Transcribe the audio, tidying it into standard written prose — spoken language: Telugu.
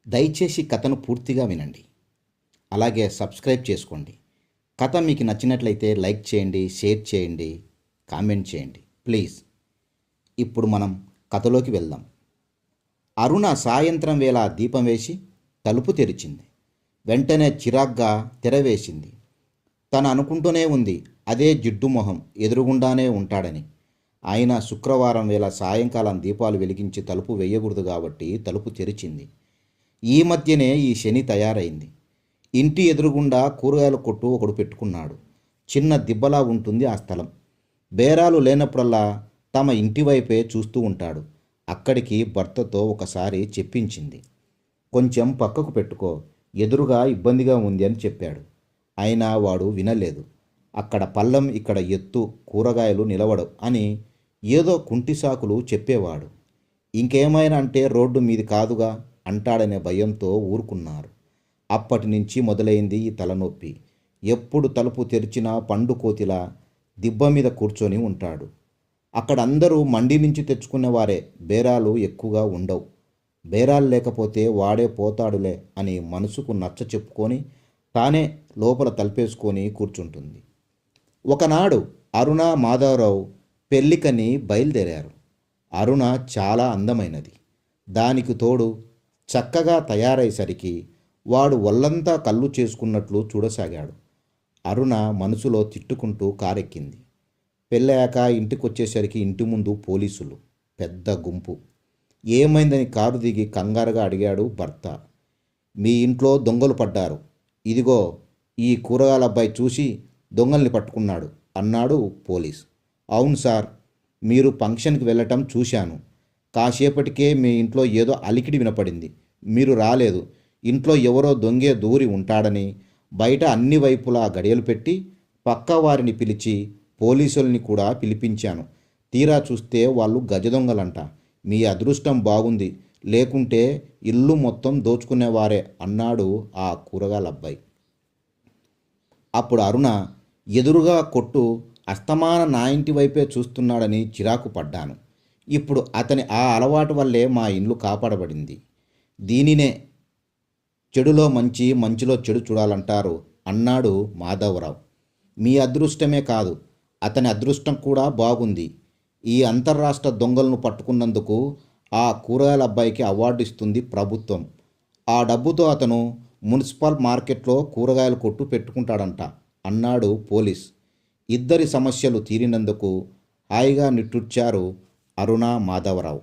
దయచేసి కథను పూర్తిగా వినండి. అలాగే సబ్స్క్రైబ్ చేసుకోండి. కథ మీకు నచ్చినట్లయితే లైక్ చేయండి, షేర్ చేయండి, కామెంట్ చేయండి ప్లీజ్. ఇప్పుడు మనం కథలోకి వెళ్దాం. అరుణ సాయంత్రం వేళ దీపం వేసి తలుపు తెరిచింది. వెంటనే చిరాగ్గా తెరవేసింది. తను అనుకుంటూనే ఉంది, అదే జిడ్డు మొహం ఎదురుగుండానే ఉంటాడని. అయినా శుక్రవారం వేళ సాయంకాలం దీపాలు వెలిగించి తలుపు వేయకూడదు కాబట్టి తలుపు తెరిచింది. ఈ మధ్యనే ఈ శని తయారైంది. ఇంటి ఎదురుగుండా కూరగాయల కొట్టు ఒకడు పెట్టుకున్నాడు. చిన్న దిబ్బలా ఉంటుంది ఆ స్థలం. బేరాలు లేనప్పుడల్లా తమ ఇంటి వైపే చూస్తూ ఉంటాడు. అక్కడికి భర్తతో ఒకసారి చెప్పించింది. కొంచెం పక్కకు పెట్టుకో, ఎదురుగా ఇబ్బందిగా ఉంది అని చెప్పాడు. అయినా వాడు వినలేదు. అక్కడ పళ్ళం, ఇక్కడ ఎత్తు, కూరగాయలు నిలవడు అని ఏదో కుంటి సాకులు చెప్పేవాడు. ఇంకేమైనా అంటే రోడ్డు మీది కాదుగా అంటాడనే భయంతో ఊరుకున్నారు. అప్పటి నుంచి మొదలైంది ఈ తలనొప్పి. ఎప్పుడు తలుపు తెరిచినా పండు కోతిలా దిబ్బ మీద కూర్చొని ఉంటాడు. అక్కడ అందరూ మండి నుంచి తెచ్చుకునేవారే, బేరాలు ఎక్కువగా ఉండవు. బేరాలు లేకపోతే వాడే పోతాడులే అని మనసుకు నచ్చ చెప్పుకొని తానే లోపల తలుపేసుకొని కూర్చుంటుంది. ఒకనాడు అరుణ, మాధవరావు పెళ్ళికని బయలుదేరారు. అరుణ చాలా అందమైనది. దానికి తోడు చక్కగా తయారయ్యేసరికి వాడు ఒళ్ళంతా కళ్ళు చేసుకున్నట్లు చూడసాగాడు. అరుణ మనసులో తిట్టుకుంటూ కారెక్కింది. పెళ్ళాక ఇంటికొచ్చేసరికి ఇంటి ముందు పోలీసులు పెద్ద గుంపు. ఏమైందని కారు దిగి కంగారుగా అడిగాడు భర్త. మీ ఇంట్లో దొంగలు పడ్డారు, ఇదిగో ఈ కూరగాయల అబ్బాయి చూసి దొంగల్ని పట్టుకున్నాడు అన్నాడు పోలీస్. అవును సార్, మీరు ఫంక్షన్కి వెళ్ళటం చూశాను. కాసేపటికే మీ ఇంట్లో ఏదో అలికిడి వినపడింది. మీరు రాలేదు. ఇంట్లో ఎవరో దొంగే దూరి ఉంటాడని బయట అన్ని వైపులా గడియలు పెట్టి పక్క వారిని పిలిచి పోలీసుల్ని కూడా పిలిపించాను. తీరా చూస్తే వాళ్ళు గజదొంగలంట. మీ అదృష్టం బాగుంది, లేకుంటే ఇల్లు మొత్తం దోచుకునేవారే అన్నాడు ఆ కూరగాయల అబ్బాయి. అప్పుడు అరుణ, ఎదురుగా కొట్టు అస్తమాన నా ఇంటి వైపే చూస్తున్నాడని చిరాకు పడ్డాను. ఇప్పుడు అతని ఆ అలవాటు వల్లే మా ఇల్లు కాపాడబడింది. దీనినే చెడులో మంచి, మంచిలో చెడు చూడాలంటారు అన్నాడు మాధవరావు. మీ అదృష్టమే కాదు, అతని అదృష్టం కూడా బాగుంది. ఈ అంతర్రాష్ట్ర దొంగలను పట్టుకున్నందుకు ఆ కూరగాయల అబ్బాయికి అవార్డు ఇస్తుంది ప్రభుత్వం. ఆ డబ్బుతో అతను మున్సిపల్ మార్కెట్లో కూరగాయల కొట్టు పెట్టుకుంటాడంట అన్నాడు పోలీస్. ఇద్దరి సమస్యలు తీరినందుకు హాయిగా నిట్టూర్చారు అరుణ, మాధవరావు.